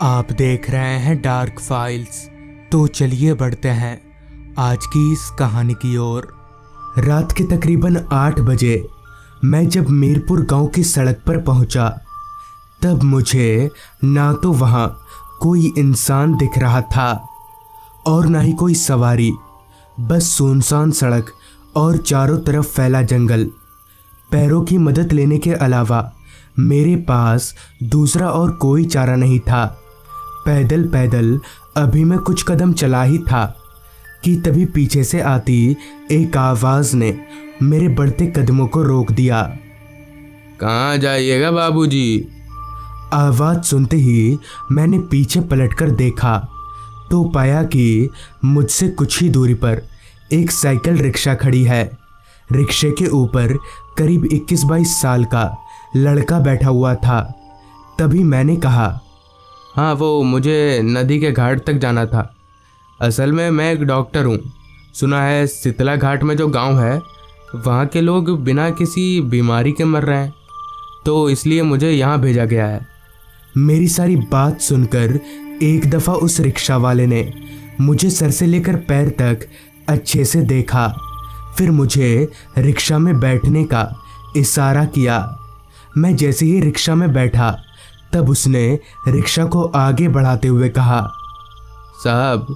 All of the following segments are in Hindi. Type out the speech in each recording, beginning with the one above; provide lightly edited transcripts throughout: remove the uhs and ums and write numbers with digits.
आप देख रहे हैं डार्क फाइल्स। तो चलिए बढ़ते हैं आज की इस कहानी की ओर। रात के तकरीबन 8 बजे मैं जब मीरपुर गांव की सड़क पर पहुंचा, तब मुझे ना तो वहां कोई इंसान दिख रहा था और ना ही कोई सवारी। बस सुनसान सड़क और चारों तरफ फैला जंगल। पैरों की मदद लेने के अलावा मेरे पास दूसरा और कोई चारा नहीं था। पैदल पैदल अभी मैं कुछ कदम चला ही था कि तभी पीछे से आती एक आवाज़ ने मेरे बढ़ते कदमों को रोक दिया। कहाँ जाइएगा बाबूजी? आवाज़ सुनते ही मैंने पीछे पलटकर देखा तो पाया कि मुझसे कुछ ही दूरी पर एक साइकिल रिक्शा खड़ी है। रिक्शे के ऊपर करीब 21-22 साल का लड़का बैठा हुआ था। तभी मैंने कहा, हाँ, वो मुझे नदी के घाट तक जाना था। असल में मैं एक डॉक्टर हूँ। सुना है शीतला घाट में जो गांव है वहाँ के लोग बिना किसी बीमारी के मर रहे हैं, तो इसलिए मुझे यहाँ भेजा गया है। मेरी सारी बात सुनकर एक दफ़ा उस रिक्शा वाले ने मुझे सर से लेकर पैर तक अच्छे से देखा, फिर मुझे रिक्शा में बैठने का इशारा किया। मैं जैसे ही रिक्शा में बैठा तब उसने रिक्शा को आगे बढ़ाते हुए कहा, साहब,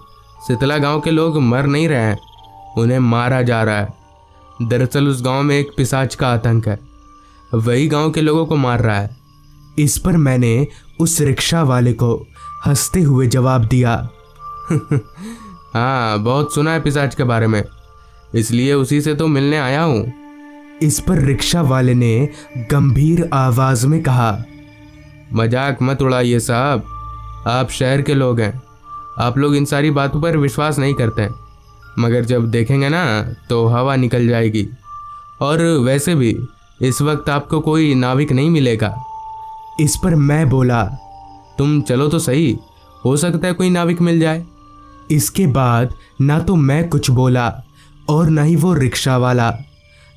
शीतला गांव के लोग मर नहीं रहे हैं, उन्हें मारा जा रहा है। दरअसल उस गांव में एक पिशाच का आतंक है, वही गांव के लोगों को मार रहा है। इस पर मैंने उस रिक्शा वाले को हंसते हुए जवाब दिया, हाँ, बहुत सुना है पिशाच के बारे में, इसलिए उसी से तो मिलने आया हूँ। इस पर रिक्शा वाले ने गंभीर आवाज में कहा, मजाक मत उड़ाइए साहब, आप शहर के लोग हैं, आप लोग इन सारी बातों पर विश्वास नहीं करते, मगर जब देखेंगे ना तो हवा निकल जाएगी। और वैसे भी इस वक्त आपको कोई नाविक नहीं मिलेगा। इस पर मैं बोला, तुम चलो तो सही, हो सकता है कोई नाविक मिल जाए। इसके बाद ना तो मैं कुछ बोला और ना ही वो रिक्शा वाला।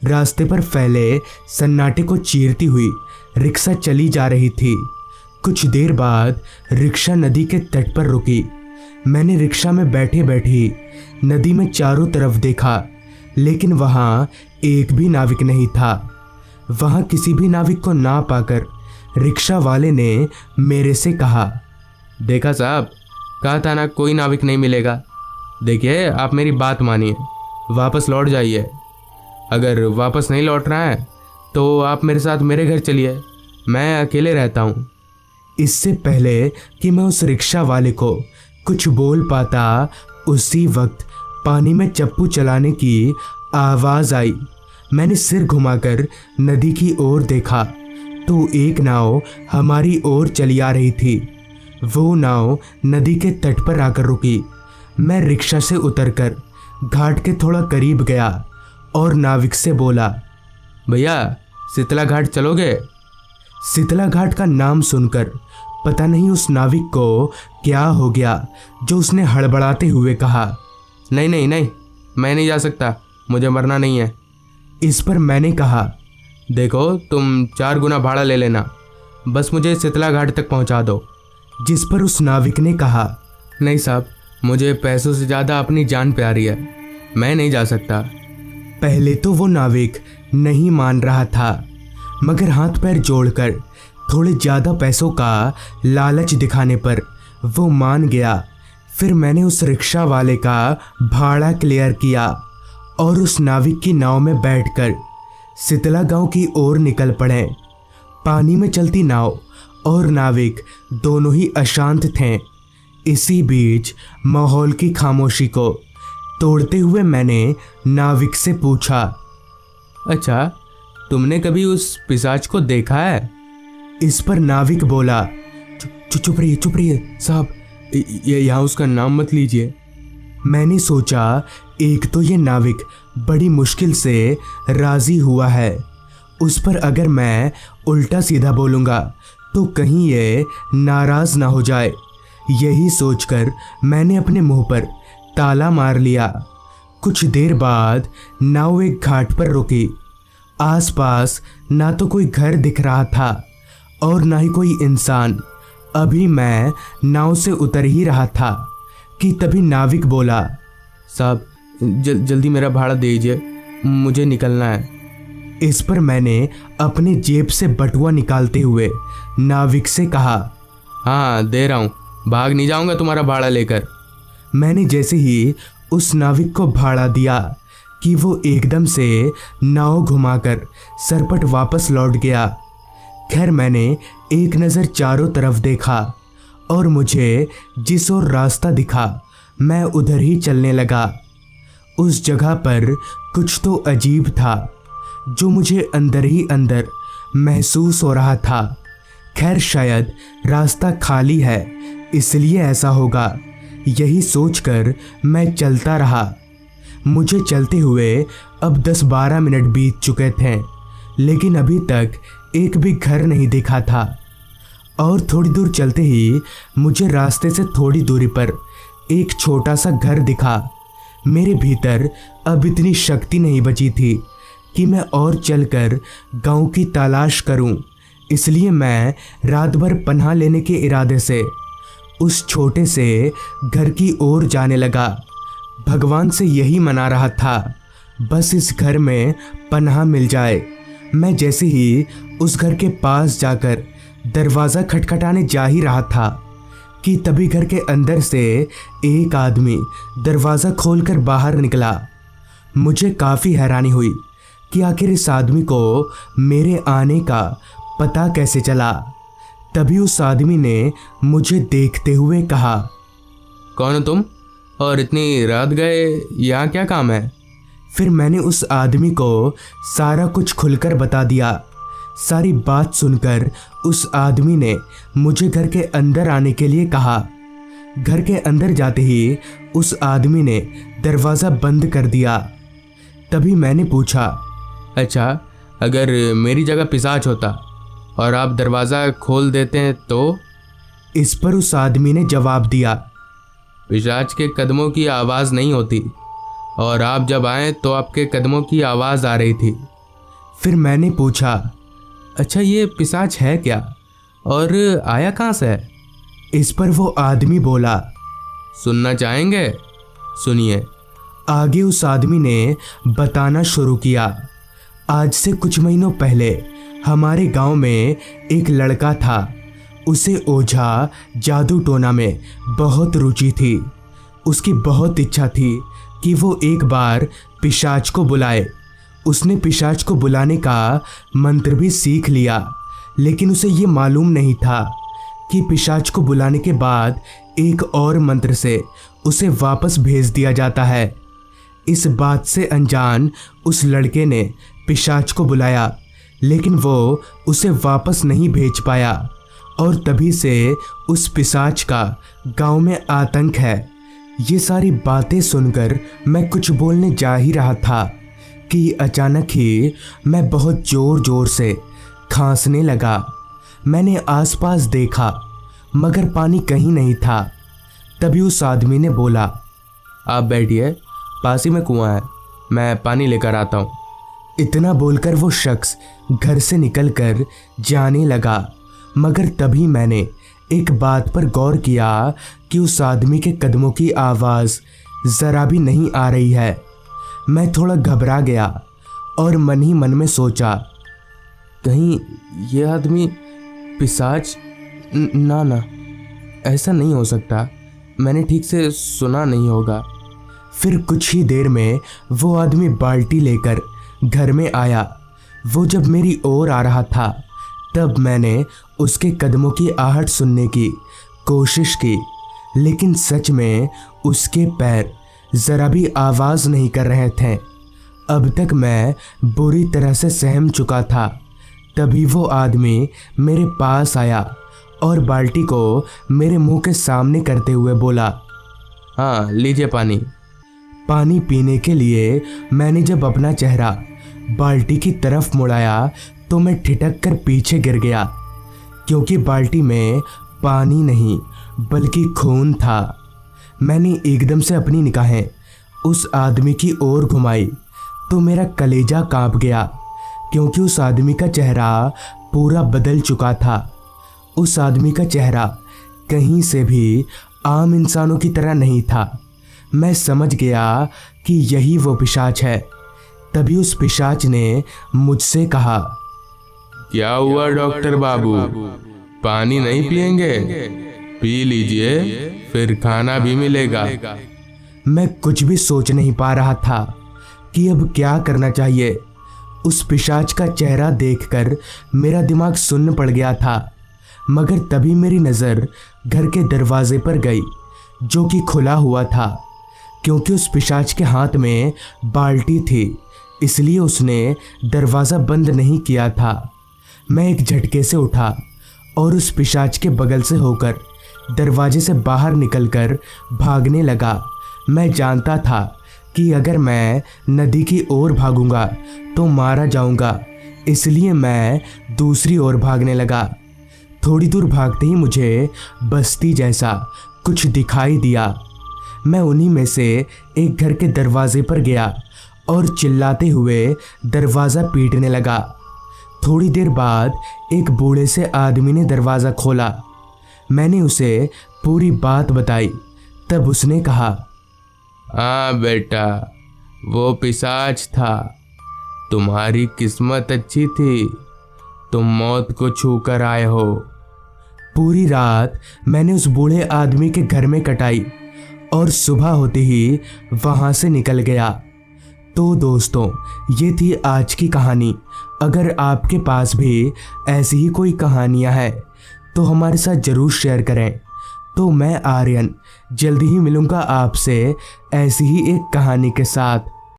रास्ते पर फैले सन्नाटे को चीरती हुई रिक्शा चली जा रही थी। कुछ देर बाद रिक्शा नदी के तट पर रुकी। मैंने रिक्शा में बैठे बैठे नदी में चारों तरफ देखा, लेकिन वहाँ एक भी नाविक नहीं था। वहाँ किसी भी नाविक को ना पाकर रिक्शा वाले ने मेरे से कहा, देखा साहब, कहा था ना कोई नाविक नहीं मिलेगा। देखिए, आप मेरी बात मानिए, वापस लौट जाइए। अगर वापस नहीं लौट रहा है तो आप मेरे साथ मेरे घर चलिए, मैं अकेले रहता हूँ। इससे पहले कि मैं उस रिक्शा वाले को कुछ बोल पाता, उसी वक्त पानी में चप्पू चलाने की आवाज़ आई। मैंने सिर घुमाकर नदी की ओर देखा तो एक नाव हमारी ओर चली आ रही थी। वो नाव नदी के तट पर आकर रुकी। मैं रिक्शा से उतरकर घाट के थोड़ा करीब गया और नाविक से बोला, भैया, शीतला घाट चलोगे? शीतला घाट का नाम सुनकर पता नहीं उस नाविक को क्या हो गया जो उसने हड़बड़ाते हुए कहा, नहीं नहीं नहीं, मैं नहीं जा सकता, मुझे मरना नहीं है। इस पर मैंने कहा, देखो, तुम 4 गुना भाड़ा ले लेना, बस मुझे शीतला घाट तक पहुंचा दो। जिस पर उस नाविक ने कहा, नहीं साहब, मुझे पैसों से ज़्यादा अपनी जान प्यारी है, मैं नहीं जा सकता। पहले तो वो नाविक नहीं मान रहा था, मगर हाथ पैर जोड़कर थोड़े ज़्यादा पैसों का लालच दिखाने पर वो मान गया। फिर मैंने उस रिक्शा वाले का भाड़ा क्लियर किया और उस नाविक की नाव में बैठकर शीतला गांव की ओर निकल पड़े। पानी में चलती नाव और नाविक दोनों ही अशांत थे। इसी बीच माहौल की खामोशी को तोड़ते हुए मैंने नाविक से पूछा, अच्छा, तुमने कभी उस पिशाच को देखा है? इस पर नाविक बोला, चुप रहिए साहब, ये यहाँ उसका नाम मत लीजिए। मैंने सोचा एक तो ये नाविक बड़ी मुश्किल से राजी हुआ है, उस पर अगर मैं उल्टा सीधा बोलूँगा तो कहीं ये नाराज ना हो जाए। यही सोचकर मैंने अपने मुंह पर ताला मार लिया। कुछ देर बाद नाव एक घाट पर रुकी। आसपास ना तो कोई घर दिख रहा था और ना ही कोई इंसान। अभी मैं नाव से उतर ही रहा था कि तभी नाविक बोला, साहब जल्दी मेरा भाड़ा दे दीजिए, मुझे निकलना है। इस पर मैंने अपने जेब से बटुआ निकालते हुए नाविक से कहा, हाँ दे रहा हूँ, भाग नहीं जाऊँगा तुम्हारा भाड़ा लेकर। मैंने जैसे ही उस नाविक को भाड़ा दिया कि वो एकदम से नाव घुमाकर सरपट वापस लौट गया। खैर मैंने एक नज़र चारों तरफ देखा और मुझे जिस ओर रास्ता दिखा मैं उधर ही चलने लगा। उस जगह पर कुछ तो अजीब था जो मुझे अंदर ही अंदर महसूस हो रहा था। खैर शायद रास्ता खाली है इसलिए ऐसा होगा, यही सोचकर मैं चलता रहा। मुझे चलते हुए अब 10-12 मिनट बीत चुके थे, लेकिन अभी तक एक भी घर नहीं दिखा था। और थोड़ी दूर चलते ही मुझे रास्ते से थोड़ी दूरी पर एक छोटा सा घर दिखा। मेरे भीतर अब इतनी शक्ति नहीं बची थी कि मैं और चलकर गांव की तलाश करूं, इसलिए मैं रात भर पनाह लेने के इरादे से उस छोटे से घर की ओर जाने लगा। भगवान से यही मना रहा था, बस इस घर में पनाह मिल जाए। मैं जैसे ही उस घर के पास जाकर दरवाज़ा खटखटाने जा ही रहा था कि तभी घर के अंदर से एक आदमी दरवाज़ा खोलकर बाहर निकला। मुझे काफ़ी हैरानी हुई कि आखिर इस आदमी को मेरे आने का पता कैसे चला। तभी उस आदमी ने मुझे देखते हुए कहा, कौन हो तुम और इतनी रात गए, यहाँ क्या काम है? फिर मैंने उस आदमी को सारा कुछ खुलकर बता दिया। सारी बात सुनकर उस आदमी ने मुझे घर के अंदर आने के लिए कहा। घर के अंदर जाते ही उस आदमी ने दरवाज़ा बंद कर दिया। तभी मैंने पूछा, अच्छा अगर मेरी जगह पिशाच होता और आप दरवाज़ा खोल देते हैं तो? इस पर उस आदमी ने जवाब दिया, पिशाच के कदमों की आवाज़ नहीं होती और आप जब आए तो आपके कदमों की आवाज़ आ रही थी। फिर मैंने पूछा, अच्छा ये पिशाच है क्या और आया कहाँ से है? इस पर वो आदमी बोला, सुनना चाहेंगे? सुनिए। आगे उस आदमी ने बताना शुरू किया। आज से कुछ महीनों पहले हमारे गांव में एक लड़का था। उसे ओझा जादू टोना में बहुत रुचि थी। उसकी बहुत इच्छा थी कि वो एक बार पिशाच को बुलाए। उसने पिशाच को बुलाने का मंत्र भी सीख लिया, लेकिन उसे ये मालूम नहीं था कि पिशाच को बुलाने के बाद एक और मंत्र से उसे वापस भेज दिया जाता है। इस बात से अनजान उस लड़के ने पिशाच को बुलाया, लेकिन वो उसे वापस नहीं भेज पाया और तभी से उस पिशाच का गांव में आतंक है। ये सारी बातें सुनकर मैं कुछ बोलने जा ही रहा था कि अचानक ही मैं बहुत ज़ोर ज़ोर से खांसने लगा। मैंने आसपास देखा मगर पानी कहीं नहीं था। तभी उस आदमी ने बोला, आप बैठिए, पास ही में कुआं है, मैं पानी लेकर आता हूँ। इतना बोलकर वो शख्स घर से निकलकर जाने लगा। मगर तभी मैंने एक बात पर गौर किया कि उस आदमी के कदमों की आवाज़ ज़रा भी नहीं आ रही है। मैं थोड़ा घबरा गया और मन ही मन में सोचा, कहीं ये आदमी पिशाच? ना, ऐसा नहीं हो सकता, मैंने ठीक से सुना नहीं होगा। फिर कुछ ही देर में वो आदमी बाल्टी लेकर घर में आया। वो जब मेरी ओर आ रहा था तब मैंने उसके कदमों की आहट सुनने की कोशिश की, लेकिन सच में उसके पैर ज़रा भी आवाज़ नहीं कर रहे थे। अब तक मैं बुरी तरह से सहम चुका था। तभी वो आदमी मेरे पास आया और बाल्टी को मेरे मुंह के सामने करते हुए बोला, हाँ लीजिए पानी। पानी पीने के लिए मैंने जब अपना चेहरा बाल्टी की तरफ मुड़ाया तो मैं ठिठक कर पीछे गिर गया, क्योंकि बाल्टी में पानी नहीं बल्कि खून था। मैंने एकदम से अपनी निगाहें उस आदमी की ओर घुमाई तो मेरा कलेजा कांप गया, क्योंकि उस आदमी का चेहरा पूरा बदल चुका था। उस आदमी का चेहरा कहीं से भी आम इंसानों की तरह नहीं था। मैं समझ गया कि यही वो पिशाच है। तभी उस पिशाच ने मुझसे कहा, क्या हुआ डॉक्टर बाबू, पानी नहीं पिएंगे? पी लीजिए, फिर खाना भी मिलेगा। मैं कुछ भी सोच नहीं पा रहा था कि अब क्या करना चाहिए। उस पिशाच का चेहरा देखकर मेरा दिमाग सुन्न पड़ गया था। मगर तभी मेरी नज़र घर के दरवाजे पर गई, जो कि खुला हुआ था। क्योंकि उस पिशाच के हाथ में बाल्टी थी, इसलिए उसने दरवाज़ा बंद नहीं किया था। मैं एक झटके से उठा और उस पिशाच के बगल से होकर दरवाजे से बाहर निकलकर भागने लगा। मैं जानता था कि अगर मैं नदी की ओर भागूंगा तो मारा जाऊंगा, इसलिए मैं दूसरी ओर भागने लगा। थोड़ी दूर भागते ही मुझे बस्ती जैसा कुछ दिखाई दिया। मैं उन्हीं में से एक घर के दरवाजे पर गया और चिल्लाते हुए दरवाज़ा पीटने लगा। थोड़ी देर बाद एक बूढ़े से आदमी ने दरवाज़ा खोला। मैंने उसे पूरी बात बताई। तब उसने कहा, हाँ बेटा, वो पिशाच था। तुम्हारी किस्मत अच्छी थी, तुम मौत को छू कर आए हो। पूरी रात मैंने उस बूढ़े आदमी के घर में कटाई और सुबह होते ही वहाँ से निकल गया। तो दोस्तों, ये थी आज की कहानी। अगर आपके पास भी ऐसी ही कोई कहानियाँ हैं तो हमारे साथ ज़रूर शेयर करें। तो मैं आर्यन जल्दी ही मिलूँगा आपसे ऐसी ही एक कहानी के साथ।